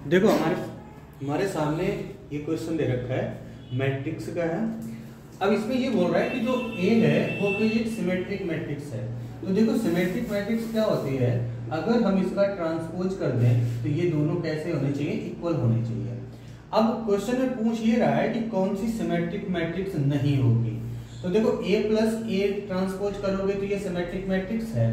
देखो हमारे सामने ये क्वेश्चन दे रखा है, मैट्रिक्स का है। अब इसमें ये बोल रहा है कि जो ए है वो कोई एक सिमेट्रिक मैट्रिक्स है। तो देखो सिमेट्रिक मैट्रिक्स क्या होती है, अगर हम इसका ट्रांसपोज कर दें तो ये दोनों कैसे होने चाहिए, इक्वल होने चाहिए। अब क्वेश्चन में पूछ ये रहा है कि कौन सी सिमेट्रिक मैट्रिक्स नहीं होगी। तो देखो a प्लस ए ट्रांसपोज करोगे तो ये सिमेट्रिक मैट्रिक्स है।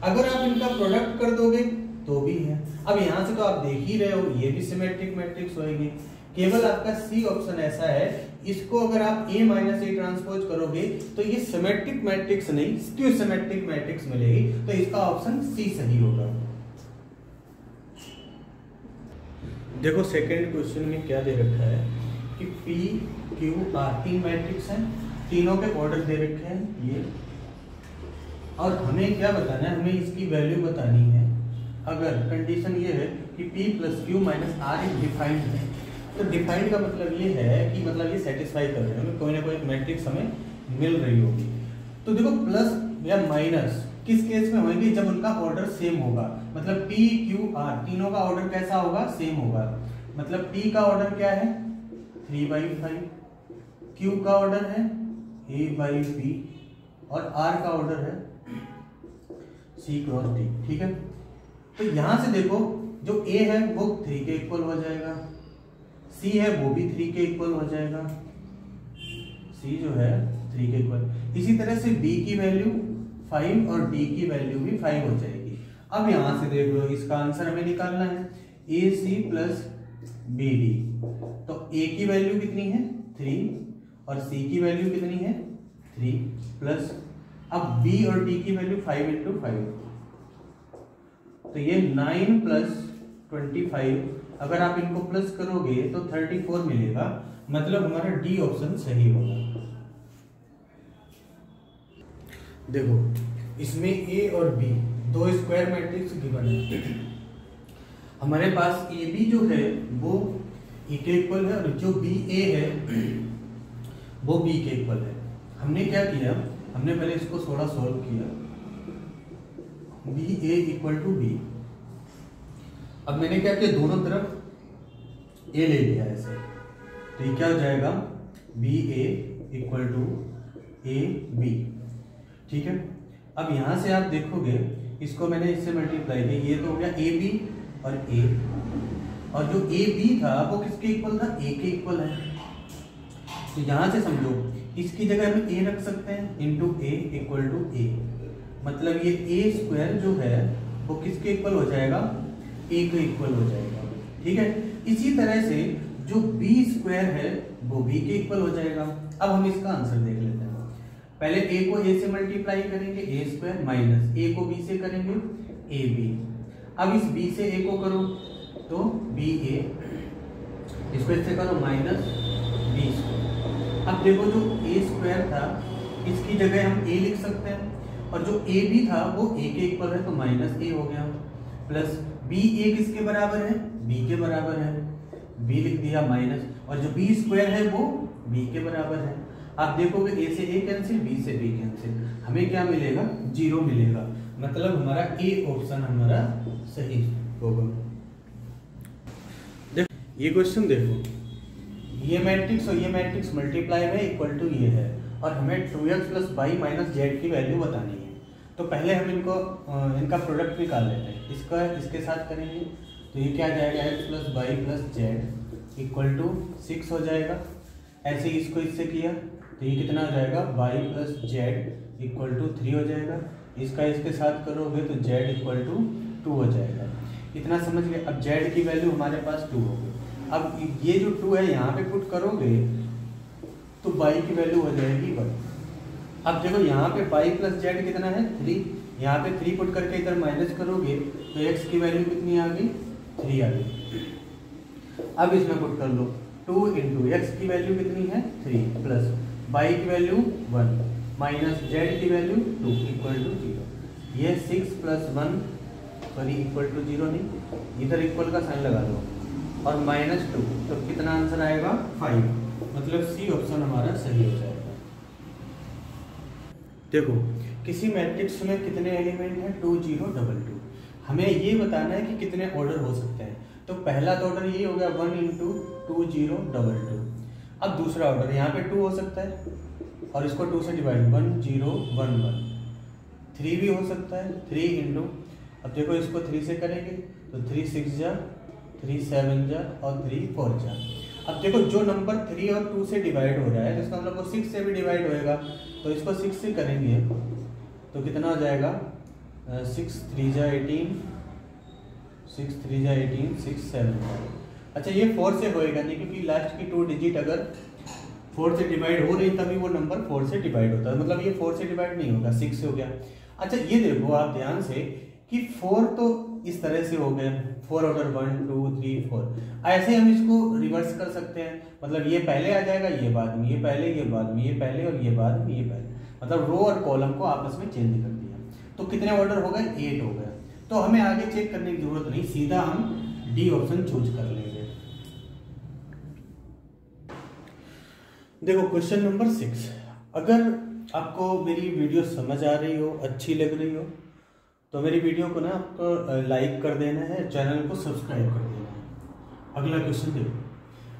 अगर आप इनका प्रोडक्ट कर दोगे तो भी है। अब यहाँ से तो आप देख ही रहे हो ये भी सिमेट्रिक मैट्रिक्स होगी। केवल आपका सी ऑप्शन ऐसा है, इसको अगर आप a माइनस ए ट्रांसपोज करोगे तो ये सिमेट्रिक मैट्रिक्स नहीं स्क्यू सिमेट्रिक मैट्रिक्स मिलेगी। तो इसका ऑप्शन सी सही होगा। देखो सेकंड क्वेश्चन में क्या दे रखा है कि P Q R तीन मैट्रिक्स हैं, तीनों के ऑर्डर दे रखे हैं ये, और हमें क्या बताना है, हमें इसकी वैल्यू बतानी है। अगर कंडीशन ये है कि P plus Q minus R एक डिफाइंड है, तो डिफाइंड का मतलब ये है कि मतलब ये सेटिस्फाई कर रहे हैं, कोई ना कोई मैट्रिक्स हमें मिल रही होगी। तो देखो प्लस या माइनस किस केस में होंगे, जब उनका ऑर्डर सेम होगा। मतलब P Q R तीनों का ऑर्डर कैसा होगा, सेम होगा। मतलब P का ऑर्डर क्या है 3/5, Q का ऑर्डर है A/B और R का ऑर्डर है C क्रॉस D। ठीक है, तो यहां से देखो जो A है वो 3 के इक्वल हो जाएगा, C है वो भी 3 के इक्वल हो जाएगा, C जो है 3 के इक्वल। इसी तरह से B की वैल्यू 5 और D की वैल्यू भी 5 हो जाएगी। अब यहां से देख लो, इसका आंसर हमें निकालना है AC प्लस BD। तो A की वैल्यू कितनी है 3 और C की वैल्यू कितनी है 3 प्लस, अब B और D की वैल्यू 5 × 5, तो ये 9 प्लस 25। अगर आप इनको प्लस करोगे तो 34 मिलेगा। मतलब हमारा डी ऑप्शन सही होगा। देखो इसमें ए और बी दो स्क्वायर मैट्रिक्स गिवन है। हमारे पास ए बी जो है वो ए के इक्वल है और जो बी ए है वो बी के इक्वल है। हमने क्या किया, हमने पहले इसको थोड़ा सॉल्व किया, B A equal to B. अब मैंने क्या किया, दोनों तरफ ए ले लिया ऐसे, तो ये क्या हो जाएगा B A equal to A B. ठीक है, अब यहां से आप देखोगे इसको मैंने इससे मल्टीप्लाई किया, ये तो हो गया ए बी और ए, और जो ए बी था वो किसके इक्वल था, ए के इक्वल है। तो यहां से समझो इसकी जगह हम ए रख सकते हैं इंटू ए इक्वल टू ए। मतलब ये ए स्क्वायर जो है वो किसके इक्वल हो जाएगा, ए के इक्वल हो जाएगा। ठीक है, इसी तरह से जो बी स्क्वायर है वो बी के इक्वल हो जाएगा। अब हम इसका आंसर देख लेते हैं। पहले ए को ए से मल्टीप्लाई करेंगे ए स्क्वायर, माइनस ए को बी से करेंगे ए बी। अब इस बी से ए को करो तो बी ए, इसको इससे करो माइनस बी स्क्वायर। अब देखो जो ए स्क्वायर था इसकी जगह हम ए लिख सकते हैं, और जो ए बी था वो ए के इक्वल है तो माइनस ए हो गया, प्लस बी ए किसके बराबर है, बी के बराबर है, बी लिख दिया माइनस, और जो बी स्क्वायर है वो बी के बराबर है। आप देखोगे ए से ए कैंसिल, बी से बी कैंसिल, हमें क्या मिलेगा 0 मिलेगा। मतलब हमारा ए ऑप्शन हमारा सही होगा। देखो ये क्वेश्चन देखो, ये मैट्रिक्स और ये मैट्रिक्स मल्टीप्लाई में इक्वल टू ये है, और हमें 2x plus y minus z की वैल्यू बतानी है। तो पहले हम इनका प्रोडक्ट निकाल लेते हैं। इसका इसके साथ करेंगे तो ये क्या जाएगा x plus y plus z equal to 6 हो जाएगा। ऐसे ही इसको इससे किया तो ये कितना हो जाएगा y plus z equal to 3 हो जाएगा। इसका इसके साथ करोगे तो z इक्वल टू 2 हो जाएगा। इतना समझ गए। अब z की वैल्यू हमारे पास 2 होगी। अब ये जो 2 है यहाँ पे पुट करोगे तो y की वैल्यू हो जाएगी 1। अब देखो यहाँ पे y प्लस जेड कितना है 3, यहाँ पे 3 पुट करके इधर माइनस करोगे तो x की वैल्यू कितनी आ गई 3 आ गई। अब इसमें पुट कर लो 2 इंटू एक्स की वैल्यू कितनी है 3 प्लस y की वैल्यू 1 माइनस जेड की वैल्यू 2 इक्वल टू 0। ये 6 प्लस 1 सॉरी इक्वल टू 0 नहीं, इधर इक्वल का साइन लगा दो और माइनस 2, तो कितना आंसर आएगा 5। मतलब सी ऑप्शन हमारा सही हो जाएगा। देखो किसी मैट्रिक्स में कितने एलिमेंट हैं 2 0 2 2। हमें ये बताना है कि कितने ऑर्डर हो सकते हैं। तो पहला तो ऑर्डर यही हो गया 1 इंटू 2022। अब दूसरा ऑर्डर यहाँ पे 2 हो सकता है और इसको 2 से डिवाइड 1011। 3 भी हो सकता है 3 इंटू, अब देखो इसको 3 से करेंगे तो 3 6 जा, 3 7 जा और 3 4 जा। अब देखो जो नंबर 3 और 2 से डिवाइड हो रहा है तो इसका मतलब वो 6 से भी डिवाइड होएगा, तो इसको 6 से करेंगे तो कितना हो जाएगा 6 3 जा 18, 6 3 जा 18, 6 7 जा। अच्छा ये 4 से होएगा नहीं, क्योंकि लास्ट की 2 डिजिट अगर 4 से डिवाइड हो रही तभी वो नंबर 4 से डिवाइड होता है, मतलब ये 4 से डिवाइड नहीं होगा, 6 से हो गया। अच्छा ये देखो आप ध्यान से कि 4 तो इस तरह से हो गए, 4 ऑर्डर 1 2 3 4। ऐसे हम इसको रिवर्स कर सकते हैं, मतलब ये पहले आ जाएगा, ये बाद में, ये पहले, ये बाद में, ये पहले और ये बाद में, ये पहले, मतलब रो और कॉलम को आपस में चेंज कर दिया। तो कितने ऑर्डर हो गए 8 हो गए। तो हमें आगे चेक करने की जरूरत नहीं, सीधा हम डी ऑप्शन चूज कर लेंगे। देखो क्वेश्चन नंबर 6, अगर आपको मेरी वीडियो समझ आ रही हो, अच्छी लग रही हो, तो मेरी वीडियो को ना आपको लाइक कर देना है, चैनल को सब्सक्राइब कर देना है। अगला क्वेश्चन देखो,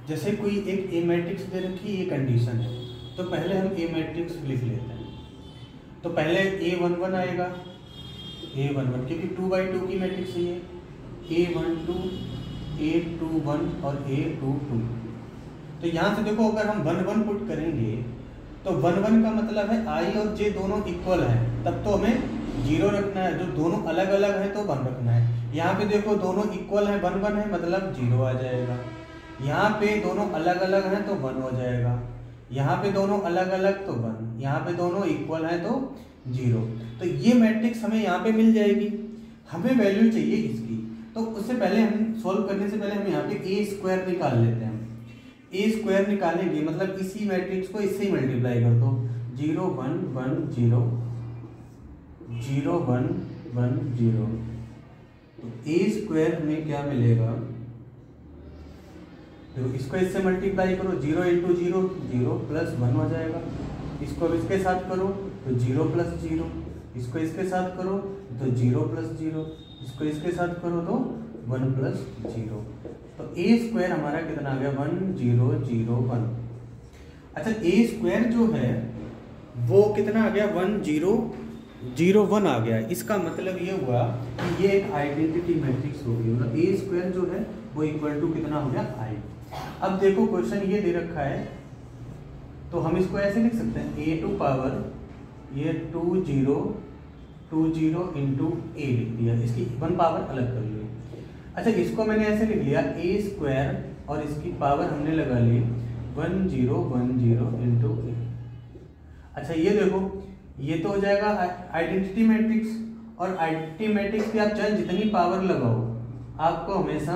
जैसे कोई एक ए मैट्रिक्स दे रखी ये कंडीशन है, तो पहले हम ए मैट्रिक्स लिख लेते हैं। तो पहले A11 आएगा, A11 क्योंकि 2x2 की मैट्रिक्स है ये, A12 A21 और A22। तो यहाँ से देखो अगर हम 1 1 पुट करेंगे तो 1 1 का मतलब है I और J दोनों इक्वल हैं, तब तो हमें 0 रखना है। जो दोनों अलग अलग है तो 1 रखना है। यहाँ पे देखो दोनों इक्वल है, 1 1 है मतलब 0 आ जाएगा। यहाँ पे दोनों अलग अलग हैं तो 1 हो जाएगा। यहाँ पे दोनों अलग अलग तो 1, यहाँ पे दोनों इक्वल हैं तो 0। तो ये मैट्रिक्स हमें यहाँ पे मिल जाएगी। हमें वैल्यू चाहिए इसकी, तो उससे पहले हम सॉल्व करने से पहले हम यहाँ पे ए स्क्वायर निकाल लेते हैं। ए स्क्वायर निकालेंगे मतलब इसी मैट्रिक्स को इससे ही मल्टीप्लाई कर दो, 0 1 1 0 0 1 1 0। तो ए स्क्वायर में क्या मिलेगा, तो इसको इससे मल्टीप्लाई करो, 0 इंटू 0 0 प्लस 1 हो जाएगा। इसको अब इसके साथ करो तो 0 प्लस 0, इसको इसके साथ करो तो 0 प्लस 0, इसको इसके साथ करो तो 1 प्लस 0। तो ए स्क्वायर हमारा कितना आ गया 1 0 0 1। अच्छा ए स्क्वायर जो है वो कितना आ गया 1 0 0 1 आ गया। इसका मतलब ये हुआ कि ये एक आइडेंटिटी मैट्रिक्स होगी, मतलब ए स्क्वायर जो है वो इक्वल टू कितना हो गया आई। अब देखो क्वेश्चन ये दे रखा है तो हम इसको ऐसे लिख सकते हैं ए टू पावर ये 2 0 इंटू ए लिख दिया, इसकी 1 पावर अलग कर ली। अच्छा इसको मैंने ऐसे लिख लिया ए स्क्वायर और इसकी पावर हमने लगा ली 1 0 1 0 इंटू ए। अच्छा ये देखो ये तो हो जाएगा आइडेंटिटी मैट्रिक्स, और आइडेंटिटी मैट्रिक्स की आप चाहे जितनी पावर लगाओ आपको हमेशा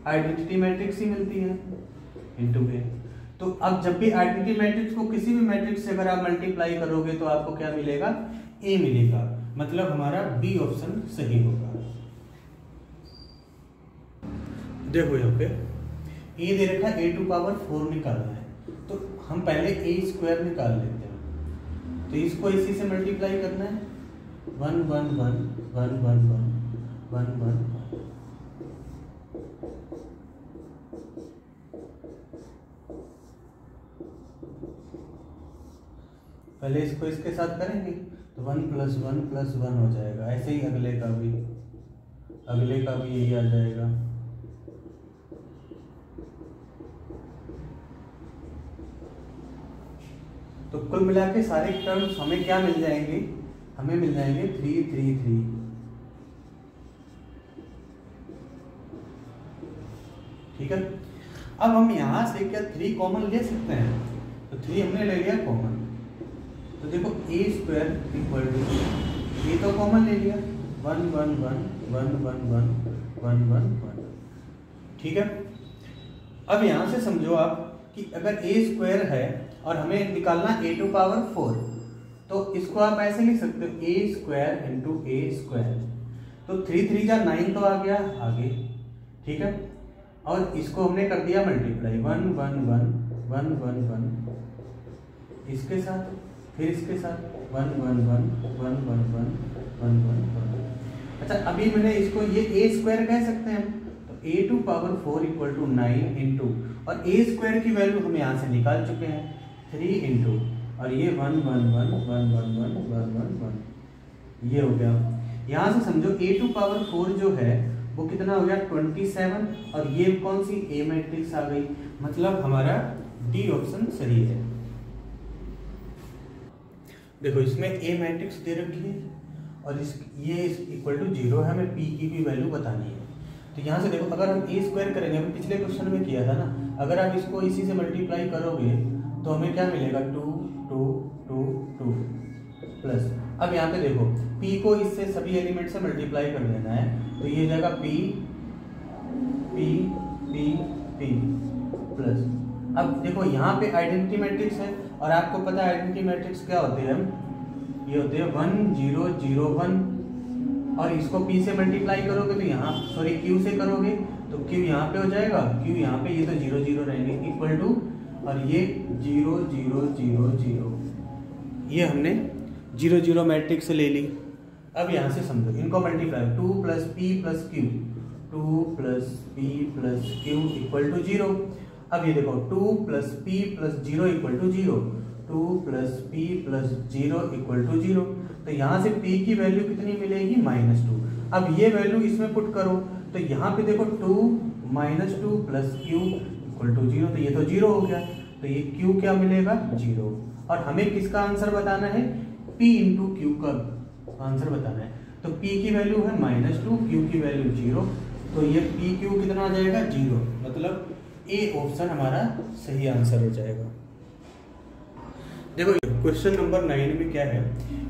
आइडेंटिटी मैट्रिक्स ही मिलती है इंटू ए। तो अब जब भी आइडेंटिटी मैट्रिक्स को किसी भी मैट्रिक्स से अगर आप मल्टीप्लाई करोगे तो आपको क्या मिलेगा ए मिलेगा, मतलब हमारा बी ऑप्शन सही होगा। देखो यहाँ पे ए दे रखा है ए टू पावर 4 निकालना है, तो हम पहले ए स्क्वायर निकाल लेते हैं। तो इसको इसी से मल्टीप्लाई करना है 1 1 1 1 1 1 1 1। पहले इसको इसके साथ करेंगे तो 1 प्लस 1 प्लस 1 हो जाएगा। ऐसे ही अगले का भी यही आ जाएगा। तो कुल मिला के सारे टर्म्स हमें क्या मिल जाएंगे, हमें मिल जाएंगे 3 3 3। ठीक है, अब हम यहां से क्या 3 कॉमन ले सकते हैं, तो 3 हमने ले लिया कॉमन। तो देखो ए स्क्वायर इक्वल टू ए तो कॉमन ले लिया 1 1 1 1 1 1 1 1 1। ठीक है, अब यहां से समझो आप कि अगर ए स्क्वायर है और हमें निकालना ए टू पावर 4, तो इसको आप ऐसे लिख सकते हो ए स्क्वायर इंटू ए स्क्वायर। तो 3 3 जा 9 तो आ गया आगे। ठीक है, और इसको हमने कर दिया मल्टीप्लाई 1 1 1 1 1 1 इसके साथ, फिर इसके साथ 1 1 1 1 1 1 1 1 1। अच्छा अभी मैंने इसको ये ए स्क्वायर कह सकते हैं हम, तो a to power 4 equal to 9 into, और a स्क्वायर की वैल्यू हम यहाँ से निकाल चुके हैं 3 इंटू, और ये 1 1 1 1 1 1 1 1 1 ये हो गया। यहाँ से समझो a टू पावर 4 जो है वो कितना हो गया 27, और ये कौन सी a मैट्रिक्स आ गई, मतलब हमारा डी ऑप्शन सही है। देखो इसमें a मैट्रिक्स दे रखी है और ये इक्वल टू 0 है, हमें p की भी वैल्यू बतानी है। तो यहाँ से देखो अगर हम a स्क्वायर करेंगे, अभी पिछले क्वेश्चन में किया था ना, अगर आप इसको इसी से मल्टीप्लाई करोगे तो हमें क्या मिलेगा 2 2 2 2 प्लस। अब यहाँ पे देखो p को इससे सभी एलिमेंट से मल्टीप्लाई कर देना है, तो ये जाएगा p p p p plus. अब देखो यहाँ पे आइडेंटिटी मैट्रिक्स है, और आपको पता है आइडेंटिटी मैट्रिक्स क्या होते हैं, ये होते हैं 1 0 0 1, और इसको p से मल्टीप्लाई करोगे तो यहाँ सॉरी q से करोगे तो q यहाँ पे हो जाएगा, q यहाँ पे, ये तो 0 0 रहेंगे इक्वल टू, और ये 0 0 0 0, ये हमने 0 0 मैट्रिक्स ले ली। अब यहाँ से समझो इनको multiply 2 plus p plus q, 2 plus p plus q equal to 0। अब ये देखो 2 plus p plus 0 equal to 0, 2 plus p plus 0 equal to 0। तो यहाँ से p की वैल्यू कितनी मिलेगी -2। अब ये वैल्यू इसमें पुट करो तो यहाँ पे देखो 2 -2 प्लस q इक्वल टू 0, तो ये तो 0 हो गया, तो ये q क्या मिलेगा 0। और हमें किसका आंसर बताना है, p इंटू क्यू का आंसर बताना है। तो p की वैल्यू है -2, q की वैल्यू 0, तो ये p q कितना आ जाएगा 0, मतलब ए ऑप्शन हमारा सही आंसर हो जाएगा। देखो क्वेश्चन नंबर 9 में क्या है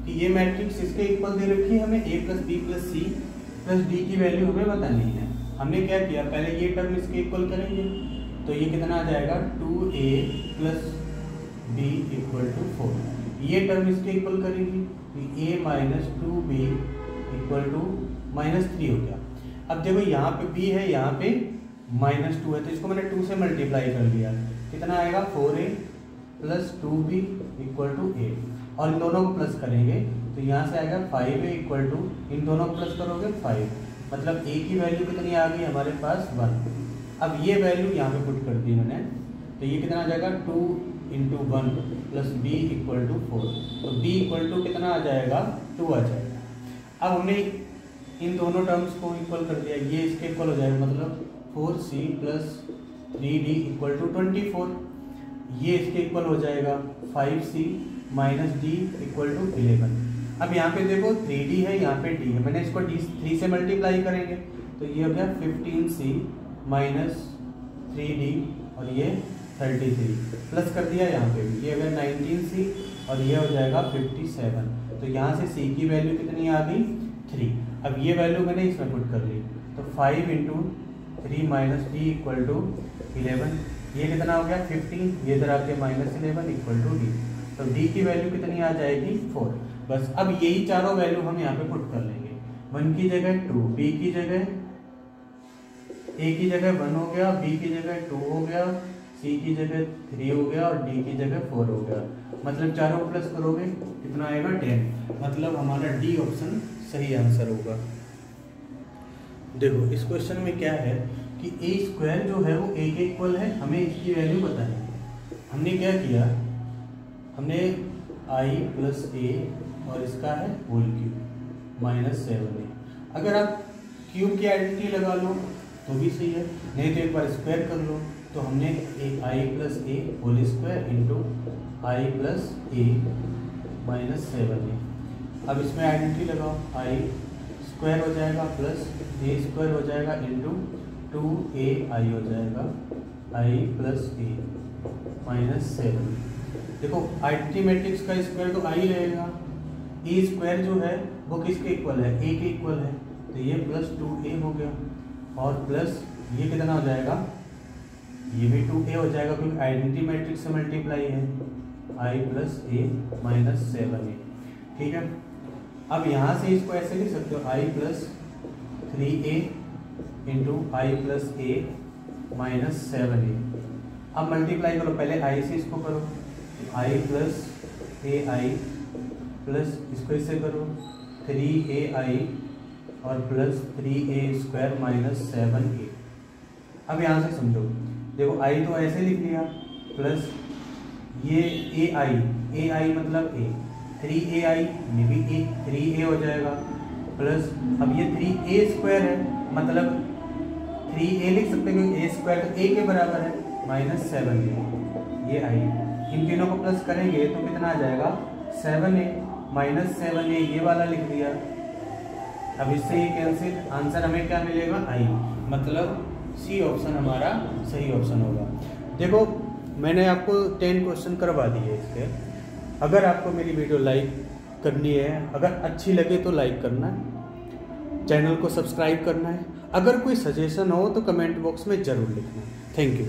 कि ये मैट्रिक्स इसके इक्वल दे रखी है, हमें a plus b plus c plus d की वैल्यू हमें बतानी है। हमने क्या किया, पहले ये टर्म इसके इक्वल करेंगे, तो ये कितना आ जाएगा 2a plus b equal to 4। ये टर्म इसके इक्वल करेंगे, a minus 2b equal to -3 हो गया। अब देखो यहाँ पे b है, यहाँ पे -2 है, तो इसको मैंने 2 से मल्टीप्लाई कर दिया, कितना आएगा 4a plus 2b equal to 8, और इन दोनों को प्लस करेंगे तो यहाँ से आएगा 5a इक्वल टू, इन दोनों को प्लस करोगे 5, मतलब a की वैल्यू कितनी आ गई हमारे पास 1। अब ये वैल्यू यहाँ पे पुट कर दी मैंने, तो ये कितना आ जाएगा 2 into 1 plus b equal to 4, तो b इक्वल टू कितना आ जाएगा 2 आ जाएगा। अब हमने इन दोनों टर्म्स को इक्वल कर दिया, ये इसके इक्वल हो जाएगा, मतलब 4c plus 3d equal to 24, ये इसके इक्वल हो जाएगा 5c minus d equal to 11। अब यहाँ पे देखो 3d है, यहाँ पे d है, मैंने इसको 3 से मल्टीप्लाई करेंगे तो ये हो गया 15c माइनस 3d, और ये 33 प्लस कर दिया यहाँ पे भी, ये हो गया 19c, और ये हो जाएगा 57। तो यहाँ से c की वैल्यू कितनी आ गई 3। अब ये वैल्यू मैंने इसमें पुट कर ली, तो 5 into 3 minus d equal to 11, ये कितना हो गया 15, ये इधर आके -11 इक्वल टू d, तो d की वैल्यू कितनी आ जाएगी 4। बस अब यही चारों वैल्यू हम यहाँ पे पुट कर लेंगे, 1 की जगह 2, b की जगह a की जगह 1 हो गया, b की जगह 2 हो गया, c की जगह 3 हो गया, और d की जगह 4 हो गया, मतलब चारों प्लस करोगे कितना आएगा 10, मतलब हमारा d ऑप्शन सही आंसर होगा। देखो इस क्वेश्चन में क्या है कि a स्क्वायर जो है वो a के इक्वल है, हमें इसकी वैल्यू बतानी है। हमने क्या किया, हमने i प्लस a और इसका है होल क्यूब -7a। अगर आप क्यूब की आइडेंटिटी लगा लो तो भी सही है, नहीं तो एक बार स्क्वायर कर लो। तो हमने i plus a whole square into i plus a -7a। अब इसमें आइडेंटिटी लगाओ, i स्क्वायर हो जाएगा प्लस a स्क्वायर हो जाएगा इंटू 2ai हो जाएगा, i प्लस a -7। देखो आइडेंटिटी मैट्रिक्स का स्क्वायर तो i रहेगा, a स्क्वायर जो है वो किसके इक्वल है, a के इक्वल है, तो ये प्लस 2a हो गया, और प्लस ये कितना हो जाएगा, ये भी 2a हो जाएगा क्योंकि आइडेंटिटी मैट्रिक्स से मल्टीप्लाई है, i प्लस a -7a। ठीक है, अब यहाँ से इसको ऐसे लिख सकते हो, i plus 3a into I plus a -7a। अब मल्टीप्लाई करो, पहले i से इसको करो, i प्लस ai प्लस इसको इससे करो 3ai और प्लस 3a स्क्वायर -7a। अब यहाँ से समझो, देखो आई तो ऐसे लिख लिया प्लस ये ए आई मतलब ए, 3ai ये भी ए 3a हो जाएगा प्लस अब ये 3a स्क्वायर है मतलब 3a लिख सकते हैं क्योंकि a स्क्वायर तो a के बराबर है माइनस 7a ये आई। इन तीनों को प्लस करेंगे तो कितना आ जाएगा 7a माइनस 7a ये वाला लिख दिया। अब इससे ये कैंसिल, आंसर हमें क्या मिलेगा आई, मतलब सी ऑप्शन हमारा सही ऑप्शन होगा। देखो मैंने आपको 10 क्वेश्चन करवा दिए इसके। अगर आपको मेरी वीडियो लाइक करनी है, अगर अच्छी लगे तो लाइक करना है, चैनल को सब्सक्राइब करना है, अगर कोई सजेशन हो तो कमेंट बॉक्स में ज़रूर लिखना है। Thank you.